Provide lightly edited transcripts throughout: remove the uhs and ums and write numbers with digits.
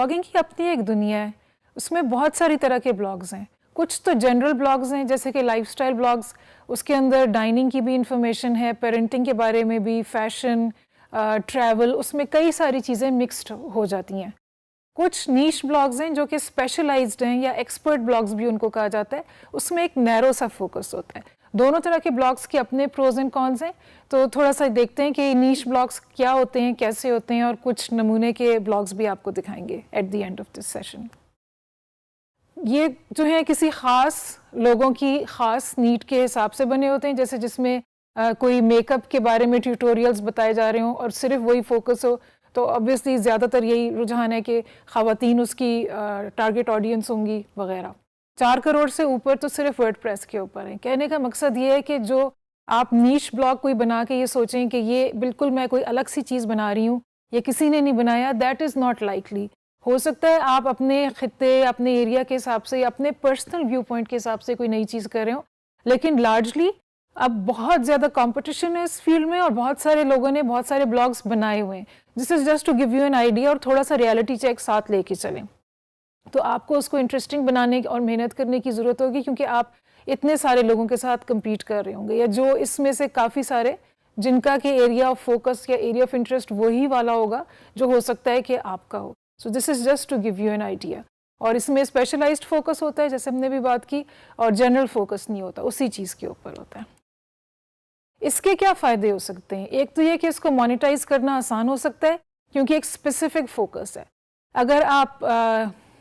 Blogging کی اپنی ایک دنیا ہے, اس میں بہت ساری طرح کے بلاگز ہیں. کچھ تو جنرل بلاگز ہیں جیسے کہ لائف سٹائل بلاگز, اس کے اندر ڈائننگ کی بھی انفارمیشن ہے, پیرنٹنگ کے بارے میں بھی, فیشن, ٹریول, اس میں کئی ساری چیزیں مکسڈ ہو جاتی ہیں. کچھ نیش بلاگز ہیں جو کہ اسپیشلائزڈ ہیں یا ایکسپرٹ بلاگز بھی ان کو کہا جاتا ہے, اس میں ایک نیرو سا فوکس ہوتا ہے. دونوں طرح کے بلاگز کے اپنے پروز اینڈ کونز ہیں, تو تھوڑا سا دیکھتے ہیں کہ نیش بلاگز کیا ہوتے ہیں, کیسے ہوتے ہیں, اور کچھ نمونے کے بلاگز بھی آپ کو دکھائیں گے at the end of this session. یہ جو ہیں کسی خاص لوگوں کی خاص نیڈ کے حساب سے بنے ہوتے ہیں, جیسے جس میں کوئی میک اپ کے بارے میں ٹیوٹوریلز بتائے جا رہے ہوں اور صرف وہی فوکس ہو, تو obviously زیادہ تر یہی رجحان ہے کہ خواتین اس کی ٹارگٹ آڈینس ہوں گی وغیرہ. 4 کروڑ سے اوپر تو صرف ورڈ پریس کے اوپر ہیں. کہنے کا مقصد یہ ہے کہ جو آپ نیش بلاگ کوئی بنا کے یہ سوچیں کہ یہ بالکل میں کوئی الگ سی چیز بنا رہی ہوں, یہ کسی نے نہیں بنایا, دیٹ از ناٹ لائکلی. ہو سکتا ہے آپ اپنے خطے, اپنے ایریا کے حساب سے, اپنے پرسنل ویو پوائنٹ کے حساب سے کوئی نئی چیز کر رہے ہوں, لیکن لارجلی اب بہت زیادہ کمپٹیشن ہے اس فیلڈ میں اور بہت سارے لوگوں نے بہت سارے بلاگز بنائے ہوئے ہیں. This is just to give you an idea, اور تھوڑا سا ریالٹی چیک ساتھ لے کے چلیں. تو آپ کو اس کو انٹرسٹنگ بنانے اور محنت کرنے کی ضرورت ہوگی, کیونکہ آپ اتنے سارے لوگوں کے ساتھ کمپیٹ کر رہے ہوں گے, یا جو اس میں سے کافی سارے جن کا کہ ایریا آف فوکس یا ایریا آف انٹرسٹ وہی والا ہوگا جو ہو سکتا ہے کہ آپ کا ہو. So this is just to give you an idea. اور اس میں اسپیشلائزڈ فوکس ہوتا ہے جیسے ہم نے بھی بات کی, اور جنرل فوکس نہیں ہوتا, اسی چیز کے اوپر ہوتا ہے. اس کے کیا فائدے ہو سکتے ہیں؟ ایک تو یہ کہ اس کو مانیٹائز کرنا آسان ہو سکتا ہے کیونکہ ایک اسپیسیفک فوکس ہے. اگر آپ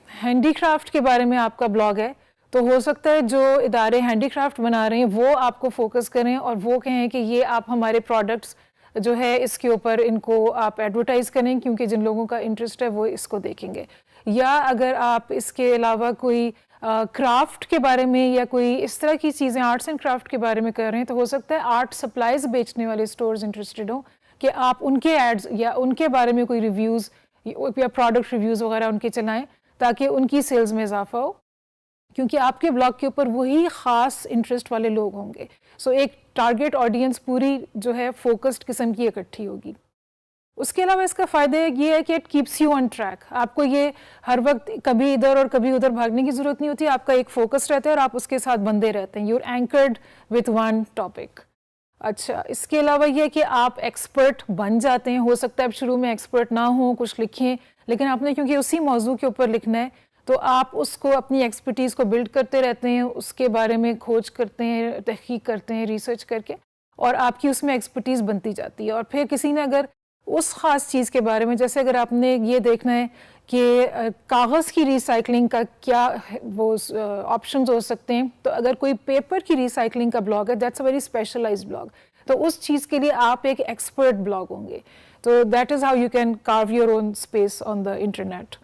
ہینڈی کرافٹ کے بارے میں آپ کا بلاگ ہے تو ہو سکتا ہے جو ادارے ہینڈی کرافٹ بنا رہے ہیں وہ آپ کو فوکس کریں اور وہ کہیں کہ یہ آپ ہمارے پروڈکٹس جو ہے اس کے اوپر ان کو آپ ایڈورٹائز کریں, کیونکہ جن لوگوں کا انٹرسٹ ہے وہ اس کو دیکھیں گے. یا اگر آپ اس کے علاوہ کوئی کرافٹ کے بارے میں یا کوئی اس طرح کی چیزیں آرٹس اینڈ کرافٹ کے بارے میں کر رہے ہیں, تو ہو سکتا ہے آرٹ سپلائز بیچنے والے اسٹورز انٹرسٹڈ ہوں کہ آپ ان کے ایڈز یا ان کے بارے میں کوئی ریویوز یا پروڈکٹ ریویوز وغیرہ ان کے چلائیں تاکہ ان کی سیلز میں اضافہ ہو, کیونکہ آپ کے بلاگ کے اوپر وہی خاص انٹرسٹ والے لوگ ہوں گے. سو ایک ٹارگٹ آڈینس پوری جو ہے فوکسڈ قسم کی اکٹھی ہوگی. اس کے علاوہ اس کا فائدہ یہ ہے کہ it keeps you on track. آپ کو یہ ہر وقت کبھی ادھر اور کبھی ادھر بھاگنے کی ضرورت نہیں ہوتی, آپ کا ایک فوکس رہتا ہے اور آپ اس کے ساتھ بندھے رہتے ہیں. You are anchored with one topic. اچھا, اس کے علاوہ یہ کہ آپ ایکسپرٹ بن جاتے ہیں. ہو سکتا ہے اب شروع میں ایکسپرٹ نہ ہوں, کچھ لکھیں, لیکن آپ نے کیونکہ اسی موضوع کے اوپر لکھنا ہے تو آپ اس کو اپنی ایکسپرٹیز کو بلڈ کرتے رہتے ہیں, اس کے بارے میں کھوج کرتے ہیں, تحقیق کرتے ہیں, ریسرچ کر کے, اور آپ کی اس میں ایکسپرٹیز بنتی جاتی ہے. اور پھر کسی نے اگر اس خاص چیز کے بارے میں, جیسے اگر آپ نے یہ دیکھنا ہے کہ کاغذ کی ریسائکلنگ کا کیا وہ آپشنز ہو سکتے ہیں, تو اگر کوئی پیپر کی ریسائکلنگ کا بلاگ ہے, that's a very specialised blog, تو اس چیز کے لیے آپ ایک ایکسپرٹ بلاگ ہوں گے. تو that is how you can carve your own space on the internet.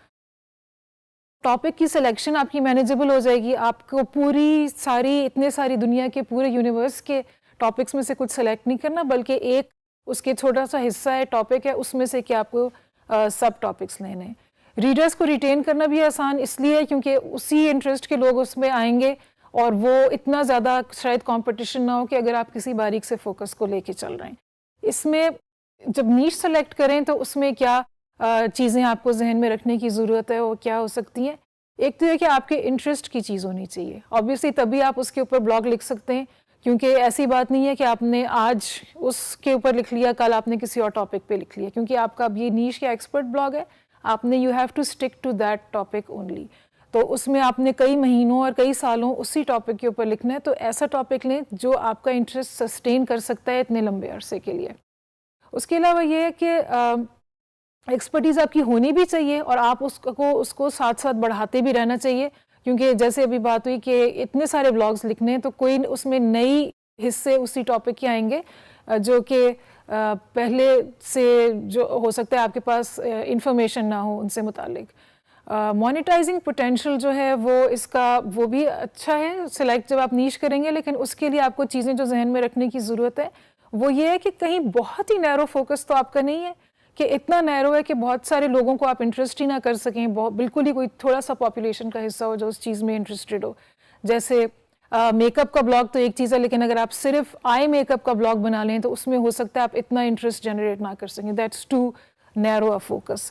Topic کی سلیکشن آپ کی مینیجبل ہو جائے گی. آپ کو پوری ساری اتنے ساری دنیا کے پورے یونیورس کے ٹاپکس میں سے کچھ سلیکٹ نہیں کرنا, بلکہ ایک اس کے چھوٹا سا حصہ ہے, ٹاپک ہے, اس میں سے کہ آپ کو سب ٹاپکس لینے ہیں. ریڈرز کو ریٹین کرنا بھی آسان اس لیے کیونکہ اسی انٹرسٹ کے لوگ اس میں آئیں گے, اور وہ اتنا زیادہ شاید کمپٹیشن نہ ہو کہ اگر آپ کسی باریک سے فوکس کو لے کے چل رہے ہیں. اس میں جب نیش سلیکٹ کریں تو اس میں کیا چیزیں آپ کو ذہن میں رکھنے کی ضرورت ہے, وہ کیا ہو سکتی ہیں. ایک تو یہ کہ آپ کے انٹرسٹ کی چیز ہونی چاہیے. آبویسلی تبھی آپ اس کے اوپر بلاگ لکھ سکتے ہیں, کیونکہ ایسی بات نہیں ہے کہ آپ نے آج اس کے اوپر لکھ لیا, کل آپ نے کسی اور ٹاپک پہ لکھ لیا, کیونکہ آپ کا اب یہ نیش یا ایکسپرٹ بلاگ ہے, آپ نے you have to stick to that topic only. تو اس میں آپ نے کئی مہینوں اور کئی سالوں اسی ٹاپک کے اوپر لکھنا ہے, تو ایسا ٹاپک لیں جو آپ کا انٹرسٹ سسٹین کر سکتا ہے اتنے لمبے عرصے کے لیے. اس کے علاوہ یہ ہے کہ ایکسپرٹیز آپ کی ہونی بھی چاہیے, اور آپ اس کو ساتھ ساتھ بڑھاتے بھی رہنا چاہیے, کیونکہ جیسے ابھی بات ہوئی کہ اتنے سارے بلاگز لکھنے ہیں, تو کوئی اس میں نئی حصے اسی ٹاپک کے آئیں گے جو کہ پہلے سے جو ہو سکتا ہے آپ کے پاس انفارمیشن نہ ہو ان سے متعلق. مانیٹائزنگ پوٹینشیل جو ہے وہ اس کا وہ بھی اچھا ہے سلیکٹ جب آپ نیش کریں گے, لیکن اس کے لیے آپ کو چیزیں جو ذہن میں رکھنے کی ضرورت ہے وہ یہ ہے کہ کہیں بہت ہی نیرو فوکس تو آپ کا نہیں ہے کہ اتنا نیرو ہے کہ بہت سارے لوگوں کو آپ انٹرسٹ ہی نہ کر سکیں, بالکل ہی کوئی تھوڑا سا پاپولیشن کا حصہ ہو جو اس چیز میں انٹرسٹڈ ہو. جیسے میک اپ کا بلاگ تو ایک چیز ہے, لیکن اگر آپ صرف آئی میک اپ کا بلاگ بنا لیں تو اس میں ہو سکتا ہے آپ اتنا انٹرسٹ جنریٹ نہ کر سکیں, that's too narrow a focus.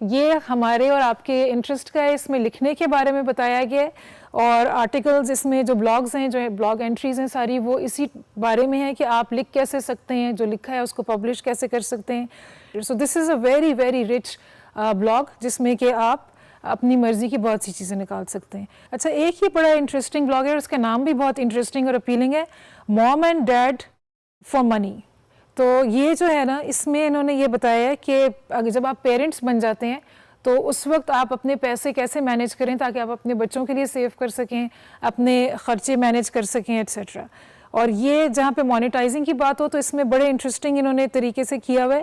یہ ہمارے اور آپ کے انٹرسٹ کا ہے، اس میں لکھنے کے بارے میں بتایا گیا ہے، اور آرٹیکلز اس میں جو بلاگز ہیں، جو بلاگ انٹریز ہیں ساری، وہ اسی بارے میں ہے کہ آپ لکھ کیسے سکتے ہیں، جو لکھا ہے اس کو پبلش کیسے کر سکتے ہیں. So this is a very very rich blog جس میں کہ آپ اپنی مرضی کی بہت سی چیزیں نکال سکتے ہیں. اچھا، ایک ہی بڑا انٹرسٹنگ بلاگ ہے، اس کا نام بھی بہت انٹرسٹنگ اور اپیلنگ ہے، mom and dad for money. تو یہ جو ہے نا، اس میں انہوں نے یہ بتایا ہے کہ جب آپ پیرنٹس بن جاتے ہیں تو اس وقت آپ اپنے پیسے کیسے مینیج کریں تاکہ آپ اپنے بچوں کے لیے سیو کر سکیں، اپنے خرچے مینیج کر سکیں ایٹسیٹرا. اور یہ جہاں پہ مانیٹائزنگ کی بات ہو تو اس میں بڑے انٹرسٹنگ انہوں نے طریقے سے کیا ہوا ہے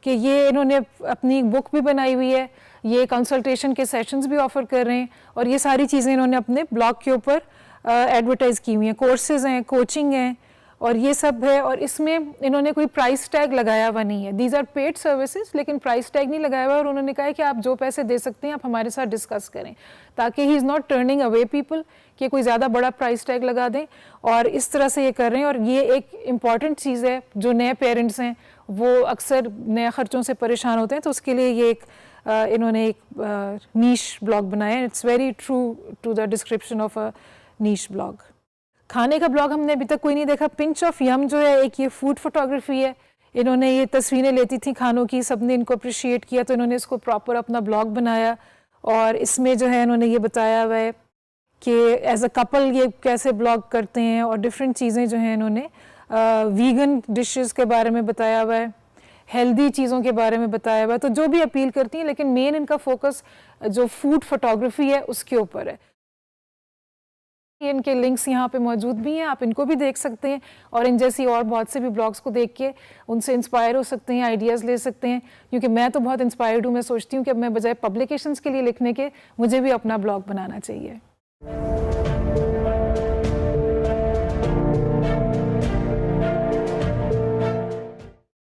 کہ یہ انہوں نے اپنی بک بھی بنائی ہوئی ہے، یہ کنسلٹیشن کے سیشنز بھی آفر کر رہے ہیں، اور یہ ساری چیزیں انہوں نے اپنے بلاگ کے اوپر ایڈورٹائز کی ہوئی ہیں. کورسز ہیں، کوچنگ ہیں، اور یہ سب ہے. اور اس میں انہوں نے کوئی پرائس ٹیگ لگایا ہوا نہیں ہے، دیز آر پیڈ سروسز، لیکن پرائس ٹیگ نہیں لگایا ہوا. اور انہوں نے کہا ہے کہ آپ جو پیسے دے سکتے ہیں آپ ہمارے ساتھ ڈسکس کریں، تاکہ he is not turning away people کہ کوئی زیادہ بڑا پرائس ٹیگ لگا دیں. اور اس طرح سے یہ کر رہے ہیں. اور یہ ایک امپورٹنٹ چیز ہے، جو نئے پیرنٹس ہیں وہ اکثر نئے خرچوں سے پریشان ہوتے ہیں، تو اس کے لیے یہ ایک انہوں نے ایک نیش بلاگ بنایا ہے. It's very true to the description of a niche blog. کھانے کا بلاگ ہم نے ابھی تک کوئی نہیں دیکھا. پنچ آف یم جو ہے ایک یہ فوڈ فوٹوگرافی ہے. انہوں نے یہ تصویریں لیتی تھیں کھانوں کی، سب نے ان کو اپریشیٹ کیا تو انہوں نے اس کو پراپر اپنا بلاگ بنایا. اور اس میں جو ہے انہوں نے یہ بتایا ہوا ہے کہ ایز اے کپل یہ کیسے بلاگ کرتے ہیں، اور ڈفرینٹ چیزیں جو ہیں انہوں نے ویگن ڈشز کے بارے میں بتایا ہوا ہے، ہیلدی چیزوں کے بارے میں بتایا ہوا ہے. تو جو بھی اپیل کرتی ہیں، لیکن مین ان کا فوکس جو فوڈ فوٹوگرافی ہے اس کے اوپر ہے. ان کے لنکس یہاں پہ موجود بھی ہیں، آپ ان کو بھی دیکھ سکتے ہیں، اور ان جیسی اور بہت سے بھی بلاگس کو دیکھ کے ان سے انسپائر ہو سکتے ہیں، آئیڈیاز لے سکتے ہیں. کیونکہ میں تو بہت انسپائرڈ ہوں، میں سوچتی ہوں کہ اب میں بجائے پبلیکیشنز کے لیے لکھنے کے مجھے بھی اپنا بلاگ بنانا چاہیے.